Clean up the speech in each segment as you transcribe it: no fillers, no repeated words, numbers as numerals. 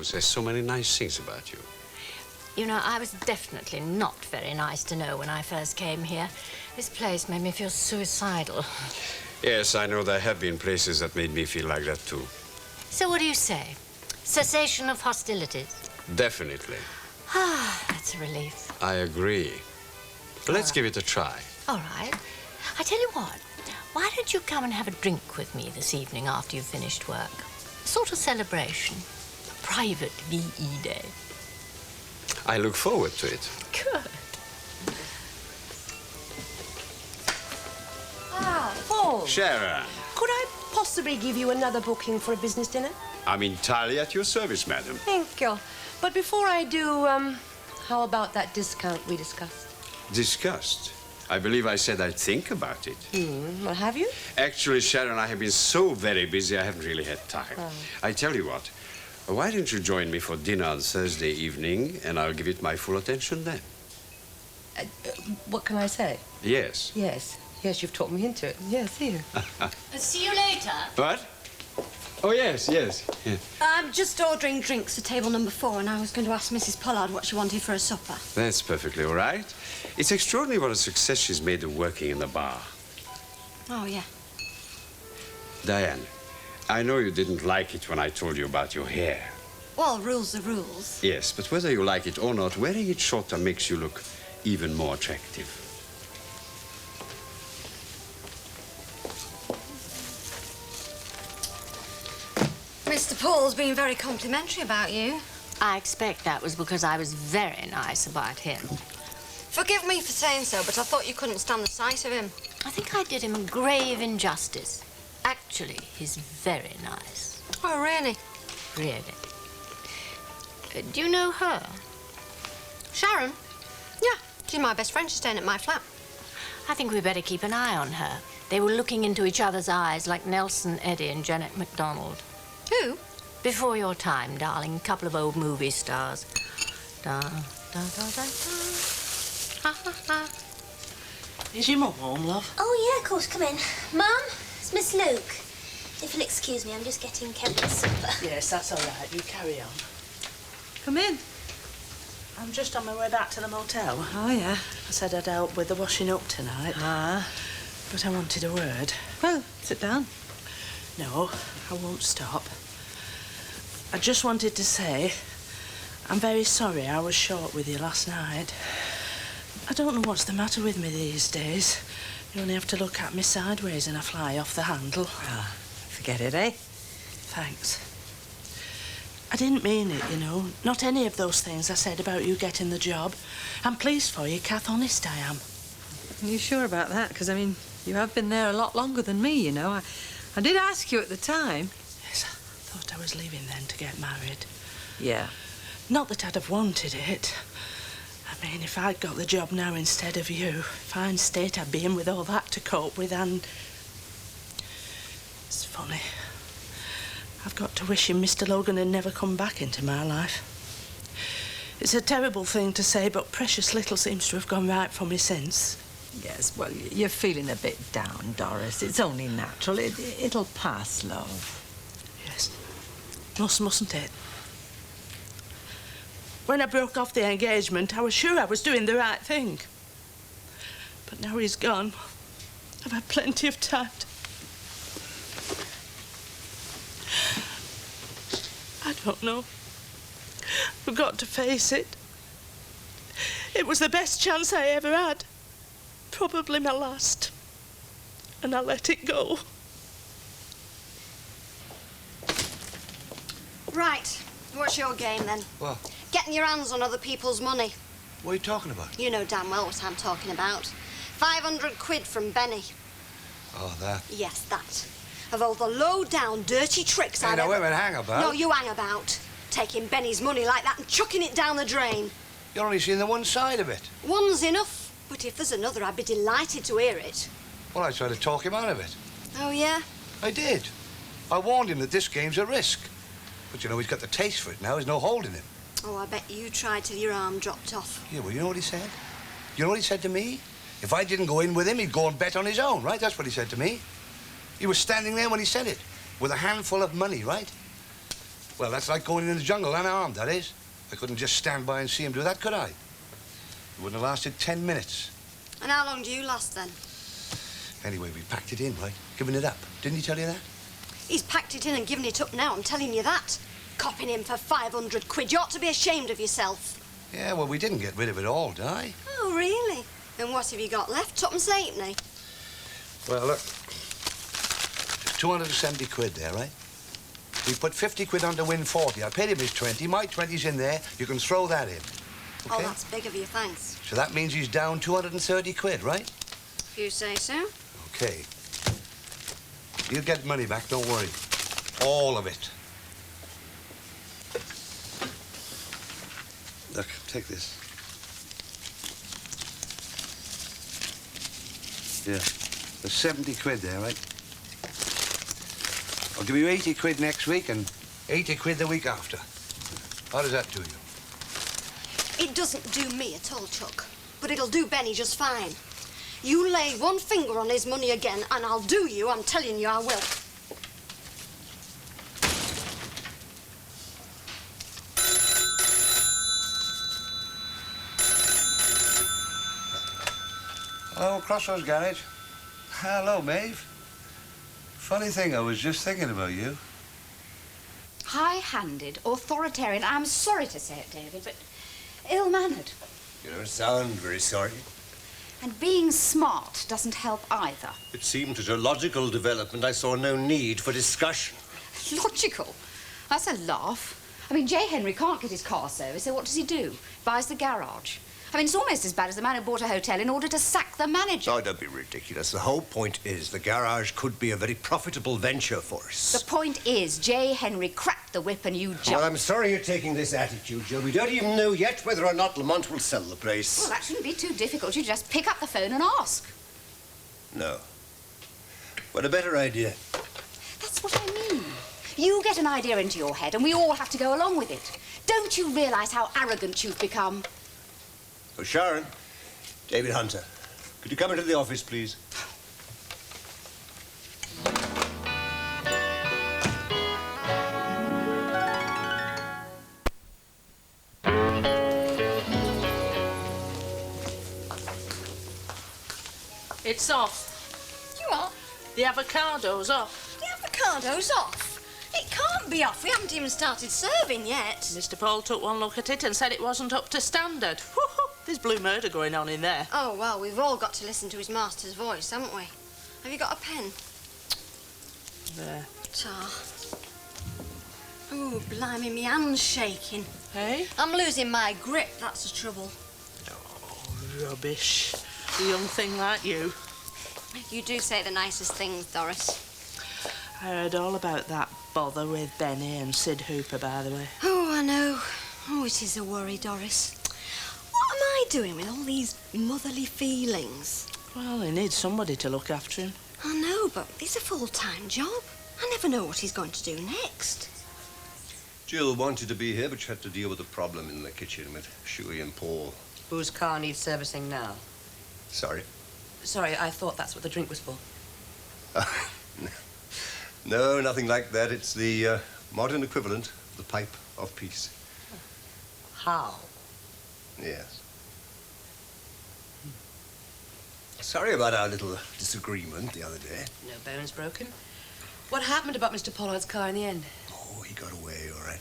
who says so many nice things about you. You know, I was definitely not very nice to know when I first came here. This place made me feel suicidal. Yes, I know there have been places that made me feel like that, too. So what do you say? Cessation of hostilities? Definitely. Ah, that's a relief. I agree. But let's give it a try. All right. I tell you what, why don't you come and have a drink with me this evening after you've finished work? A sort of celebration. A private VE day. I look forward to it. Good. Ah, Paul. Sharon. Could I possibly give you another booking for a business dinner? I'm entirely at your service, madam. Thank you. But before I do, how about that discount we discussed? Discussed? I believe I said I'd think about it. Well, have you? Actually, Sharon, I have been so very busy, I haven't really had time. Oh. I tell you what, why don't you join me for dinner on Thursday evening, and I'll give it my full attention then. What can I say? Yes. Yes. Yes, you've talked me into it. Yes, here. See you later. What? Oh, yes. I'm just ordering drinks for table number 4, and I was going to ask Mrs. Pollard what she wanted for her supper. That's perfectly all right. It's extraordinary what a success she's made of working in the bar. Oh, yeah. Diane, I know you didn't like it when I told you about your hair. Well, rules are rules. Yes, but whether you like it or not, wearing it shorter makes you look even more attractive. Mr. Paul's been very complimentary about you. I expect that was because I was very nice about him. Forgive me for saying so, but I thought you couldn't stand the sight of him. I think I did him a grave injustice. Actually, he's very nice. Oh, really? Really. Do you know her? Sharon? Yeah, she's my best friend. She's staying at my flat. I think we better keep an eye on her. They were looking into each other's eyes like Nelson Eddy and Janet MacDonald. Who? Before your time, darling. A couple of old movie stars. Da, da, da, da, da. Ha, ha, ha. Is your mum home, love? Oh, yeah, of course. Come in. Mum, it's Miss Luke. If you'll excuse me, I'm just getting Kevin's supper. Yes, that's all right. You carry on. Come in. I'm just on my way back to the motel. Oh, yeah. I said I'd help with the washing up tonight. Ah. But I wanted a word. Well, sit down. No, I won't stop. I just wanted to say I'm very sorry I was short with you last night. I don't know what's the matter with me these days. You only have to look at me sideways and I fly off the handle. Ah, forget it, eh? Thanks. I didn't mean it, you know. Not any of those things I said about you getting the job. I'm pleased for you, Kath, honest I am. Are you sure about that? Because, I mean, you have been there a lot longer than me, you know. I did ask you at the time. Yes, I thought I was leaving then to get married. Yeah. Not that I'd have wanted it. I mean, if I'd got the job now instead of you, fine state I'd be in with all that to cope with, and... It's funny. I've got to wish him Mr. Logan had never come back into my life. It's a terrible thing to say, but precious little seems to have gone right for me since. Yes, well, you're feeling a bit down, Doris. It's only natural. It'll pass, love. Yes. Mustn't it? When I broke off the engagement, I was sure I was doing the right thing. But now he's gone. I've had plenty of time to... I don't know. We've got to face it. It was the best chance I ever had. Probably my last. And I let it go. Right. What's your game, then? What? Getting your hands on other people's money. What are you talking about? You know damn well what I'm talking about. 500 quid from Benny. Oh, that. Yes, that. Of all the low-down, dirty tricks I've Now, ever... wait a minute, hang about. No, you hang about. Taking Benny's money like that and chucking it down the drain. You're only seeing the one side of it. One's enough. But if there's another, I'd be delighted to hear it. Well, I tried to talk him out of it. Oh, yeah? I did. I warned him that this game's a risk. But, you know, he's got the taste for it now. There's no holding him. Oh, I bet you tried till your arm dropped off. Yeah, well, you know what he said? You know what he said to me? If I didn't go in with him, he'd go and bet on his own, right? That's what he said to me. He was standing there when he said it, with a handful of money, right? Well, that's like going in the jungle unarmed, that is. I couldn't just stand by and see him do that, could I? It wouldn't have lasted 10 minutes. And how long do you last, then? Anyway, we packed it in, right? Giving it up. Didn't he tell you that? He's packed it in and given it up now, I'm telling you that. Copping him for 500 quid. You ought to be ashamed of yourself. Yeah, well, we didn't get rid of it all, did I? Oh, really? And what have you got left? Tuppence halfpenny? Well, look. There's 270 quid there, right? We put 50 quid on to win 40. I paid him his 20. My 20's in there. You can throw that in. Oh, Okay? that's big of you, thanks. So that means he's down 230 quid, right? If you say so. Okay. You'll get money back, don't worry. All of it. Look, take this. Yeah, there's 70 quid there, right? I'll give you 80 quid next week and 80 quid the week after. How does that do you? It doesn't do me at all, Chuck. But it'll do Benny just fine. You lay one finger on his money again, and I'll do you. I'm telling you I will. Hello, Crossroads Garage. Hello, Maeve. Funny thing, I was just thinking about you. High-handed, authoritarian. I'm sorry to say it, David, but ill-mannered. You don't sound very sorry. And being smart doesn't help either. It seemed at a logical development I saw no need for discussion. Logical? That's a laugh. I mean, J. Henry can't get his car serviced, so what does he do? Buys the garage. I mean, it's almost as bad as the man who bought a hotel in order to sack the manager. Oh, don't be ridiculous. The whole point is the garage could be a very profitable venture for us. The point is, J. Henry cracked the whip and you jumped. Well, I'm sorry you're taking this attitude, Joe. We don't even know yet whether or not Lamont will sell the place. Well, that shouldn't be too difficult. You just pick up the phone and ask. No. What a better idea. That's what I mean. You get an idea into your head and we all have to go along with it. Don't you realise how arrogant you've become? Oh, Sharon. David Hunter. Could you come into the office, please? It's off. You what? The avocado's off. The avocado's off. It can't be off. We haven't even started serving yet. Mr. Paul took one look at it and said it wasn't up to standard. Woo-hoo. There's blue murder going on in there. Oh, well, we've all got to listen to his master's voice, haven't we? Have you got a pen? There. Tar. Oh, blimey, me hand's shaking. Hey? I'm losing my grip, that's the trouble. Oh, rubbish. A young thing like you. You do say the nicest things, Doris. I heard all about that bother with Benny and Sid Hooper, by the way. Oh, I know. Oh, it is a worry, Doris. What am I doing with all these motherly feelings? Well, he needs somebody to look after him. I know, but it's a full-time job. I never know what he's going to do next. Jill wanted to be here, but she had to deal with a problem in the kitchen with Shuey and Paul. Whose car needs servicing now? Sorry? Sorry, I thought that's what the drink was for. No, nothing like that. It's the modern equivalent of the pipe of peace. How? Yes. Sorry about our little disagreement the other day. No bones broken. What happened about Mr. Pollard's car in the end? Oh, he got away, all right.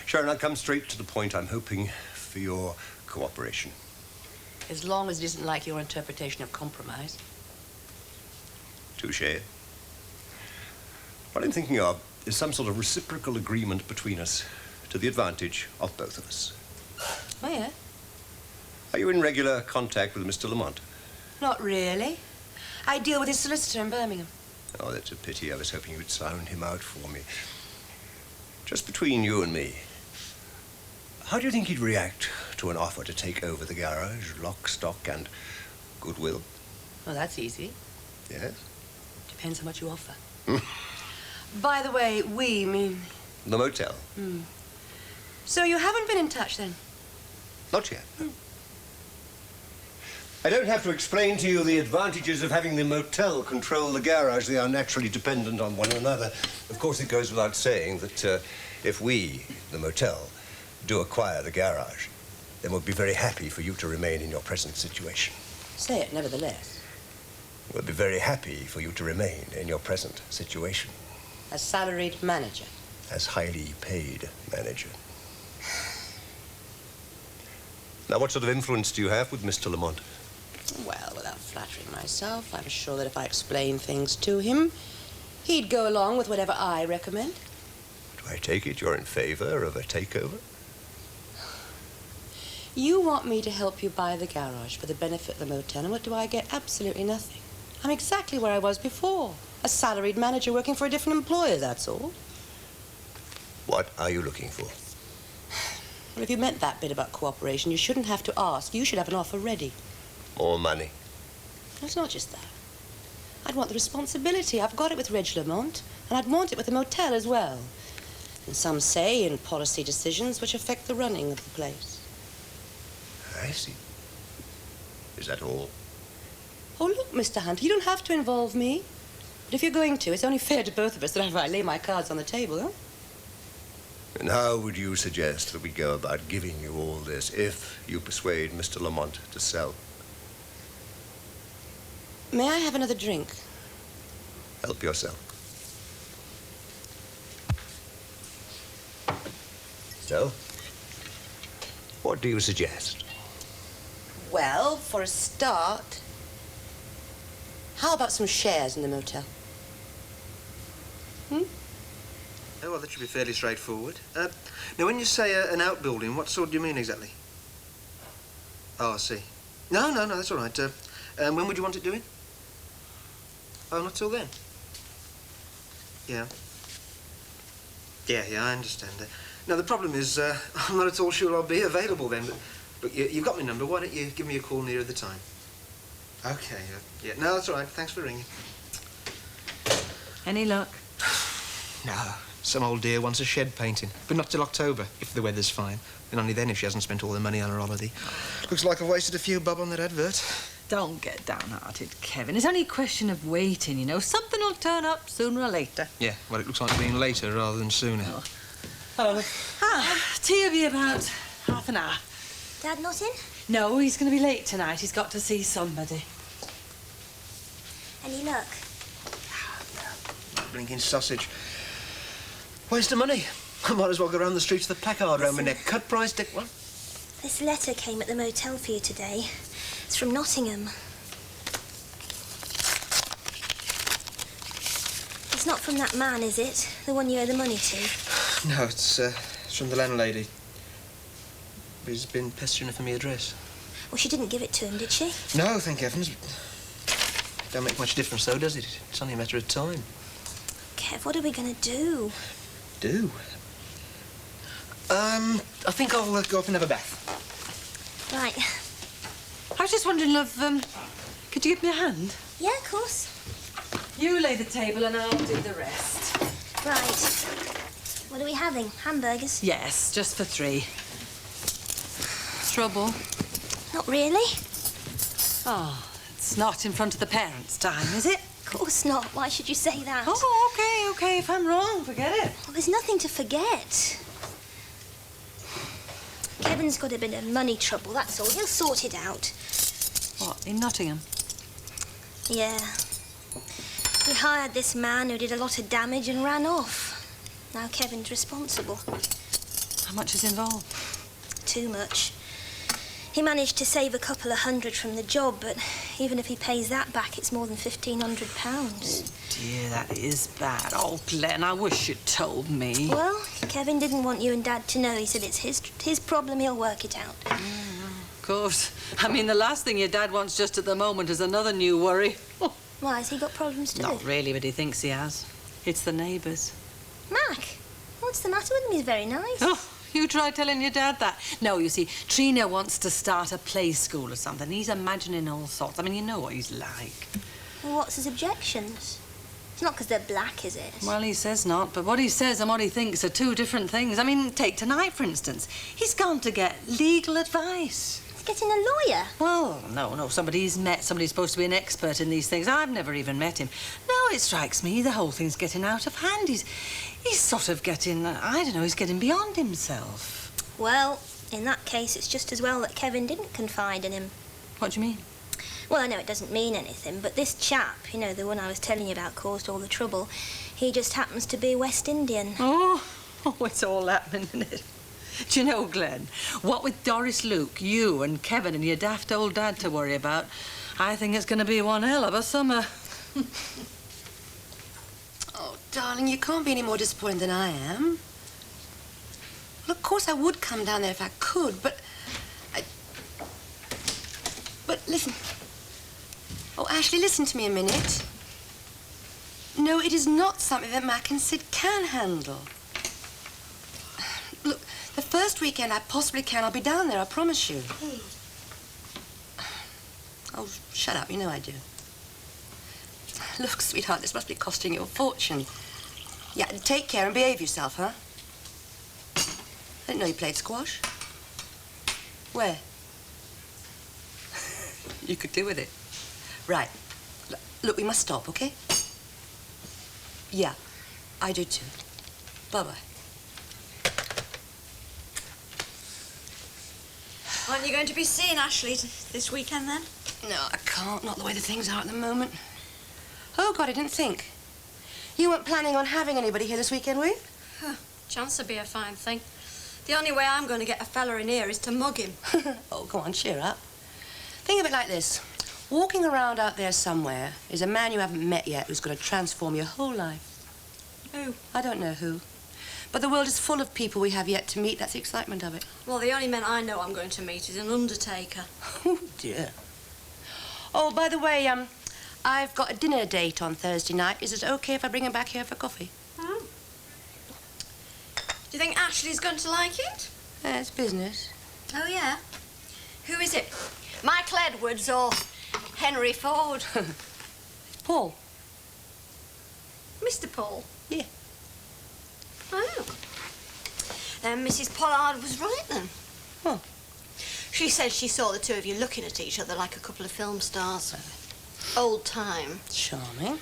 Sharon, I'll come straight to the point. I'm hoping for your cooperation. As long as it isn't like your interpretation of compromise. Touché. What I'm thinking of is some sort of reciprocal agreement between us to the advantage of both of us. Oh, yeah? Are you in regular contact with Mr. Lamont? Not really. I deal with his solicitor in Birmingham. Oh, that's a pity. I was hoping you'd sound him out for me. Just between you and me, how do you think he'd react to an offer to take over the garage, lock, stock, and goodwill? Well, that's easy. Yes? Depends how much you offer. By the way, we mean... The motel? So you haven't been in touch, then? Not yet. No. I don't have to explain to you the advantages of having the motel control the garage. They are naturally dependent on one another. Of course, it goes without saying that If we, the motel, do acquire the garage, then we'll be very happy for you to remain in your present situation. Say it, nevertheless. We'll be very happy for you to remain in your present situation. As salaried manager. As highly paid manager. Now, what sort of influence do you have with Mr. Lamont? Well, without flattering myself, I'm sure that if I explained things to him, he'd go along with whatever I recommend. Do I take it you're in favor of a takeover? You want me to help you buy the garage for the benefit of the motel, and what do I get? Absolutely nothing. I'm exactly where I was before. A salaried manager working for a different employer, that's all. What are you looking for? Well, if you meant that bit about cooperation, you shouldn't have to ask. You should have an offer ready. More money? No, it's not just that. I'd want the responsibility. I've got it with Reg Lamont, and I'd want it with the motel as well. And some say in policy decisions which affect the running of the place. I see. Is that all? Oh, look, Mr. Hunter, you don't have to involve me. But if you're going to, it's only fair to both of us that I lay my cards on the table, huh? And how would you suggest that we go about giving you all this if you persuade Mr. Lamont to sell? May I have another drink? Help yourself. So, what do you suggest? Well, for a start, how about some shares in the motel? Oh, well, that should be fairly straightforward. Now, when you say an outbuilding, what sort do you mean exactly? Oh, I see. No, that's all right. When would you want it doing? Oh, not till then? Yeah. Yeah, I understand. Now, the problem is, I'm not at all sure I'll be available then, but you've got my number. Why don't you give me a call nearer the time? Okay, yeah. No, that's all right. Thanks for ringing. Any luck? No. Some old dear wants a shed painting, but not till October, if the weather's fine. And only then if she hasn't spent all the money on her holiday. Looks like I've wasted a few bob on that advert. Don't get downhearted, Kevin. It's only a question of waiting, you know. Something will turn up sooner or later. Yeah, well, it looks like being later rather than sooner. Oh. Hello. Tea will be about half an hour. Dad not in? No, he's going to be late tonight. He's got to see somebody. Any luck? Blinking sausage. Waste of money. I might as well go round the streets with a placard round my neck. Cut price, Dick. What? This letter came at the motel for you today. It's from Nottingham. It's not from that man, is it? The one you owe the money to? No, it's from the landlady. He's been pestering her for my address. Well, she didn't give it to him, did she? No, thank heavens. Don't make much difference, though, does it? It's only a matter of time. Kev, what are we going to do? Do? I think I'll go up and have a bath. Right. I was just wondering, love, could you give me a hand? Yeah, of course. You lay the table and I'll do the rest. Right. What are we having? Hamburgers? Yes, just for 3. Trouble? Not really. Oh, it's not in front of the parents' time, is it? Of course not. Why should you say that? Oh, okay. If I'm wrong, forget it. Well, there's nothing to forget. Kevin's got a bit of money trouble, that's all. He'll sort it out. What, in Nottingham? Yeah. He hired this man who did a lot of damage and ran off. Now Kevin's responsible. How much is involved? Too much. He managed to save a couple of hundred from the job, but even if he pays that back, it's more than £1,500. Dear, that is bad. Oh, Glenn, I wish you'd told me. Well, Kevin didn't want you and Dad to know. He said it's his problem, he'll work it out. Of course. I mean, the last thing your dad wants just at the moment is another new worry. Why, has he got problems too? Not really, but he thinks he has. It's the neighbours. Mac? What's the matter with him? He's very nice. Oh, you try telling your dad that. No, you see, Trina wants to start a play school or something. He's imagining all sorts. I mean, you know what he's like. Well, what's his objections? It's not because they're black, is it? Well, he says not, but what he says and what he thinks are 2 different things. I mean, take tonight, for instance. He's gone to get legal advice. He's getting a lawyer? Well, no, somebody he's met. Somebody's supposed to be an expert in these things. I've never even met him. No, it strikes me the whole thing's getting out of hand. He's sort of getting, I don't know, he's getting beyond himself. Well, in that case, it's just as well that Kevin didn't confide in him. What do you mean? Well, I know it doesn't mean anything, but this chap, you know, the one I was telling you about caused all the trouble, he just happens to be West Indian. Oh, it's all happening, isn't it? Do you know, Glenn, what with Doris, Luke, you and Kevin and your daft old dad to worry about, I think it's going to be one hell of a summer. Oh, darling, you can't be any more disappointed than I am. Well, of course I would come down there if I could, but But listen. Oh, Ashley, listen to me a minute. No, it is not something that Mac and Sid can handle. Look, the first weekend I possibly can, I'll be down there, I promise you. Oh, shut up, you know I do. Look, sweetheart, this must be costing you a fortune. Yeah, take care and behave yourself, huh? I didn't know you played squash. Where? You could do with it. Right. Look, we must stop, okay? Yeah, I do too. Bye-bye. Aren't you going to be seeing Ashley this weekend, then? No, I can't. Not the way the things are at the moment. Oh, God, I didn't think. You weren't planning on having anybody here this weekend, were you? Huh. Chance would be a fine thing. The only way I'm going to get a fella in here is to mug him. Oh, go on, cheer up. Think of it like this. Walking around out there somewhere is a man you haven't met yet who's going to transform your whole life. Who? I don't know who. But the world is full of people we have yet to meet. That's the excitement of it. Well, the only man I know I'm going to meet is an undertaker. Oh, dear. Oh, by the way, I've got a dinner date on Thursday night. Is it okay if I bring him back here for coffee? Oh. Do you think Ashley's going to like it? It's business. Oh, yeah? Who is it? Michael Edwards or Henry Ford? Paul. Mr. Paul? Yeah. Oh. Then Mrs. Pollard was right, then. Oh. She said she saw the two of you looking at each other like a couple of film stars. Old time. Charming.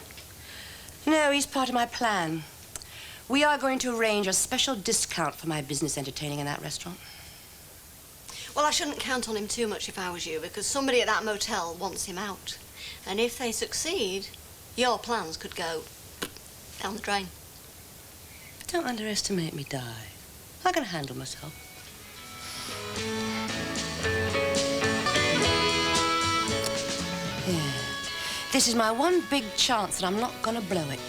No, he's part of my plan. We are going to arrange a special discount for my business entertaining in that restaurant. Well, I shouldn't count on him too much if I was you, because somebody at that motel wants him out. And if they succeed, your plans could go down the drain. Don't underestimate me, Di. I can handle myself. Yeah. This is my one big chance, and I'm not gonna blow it.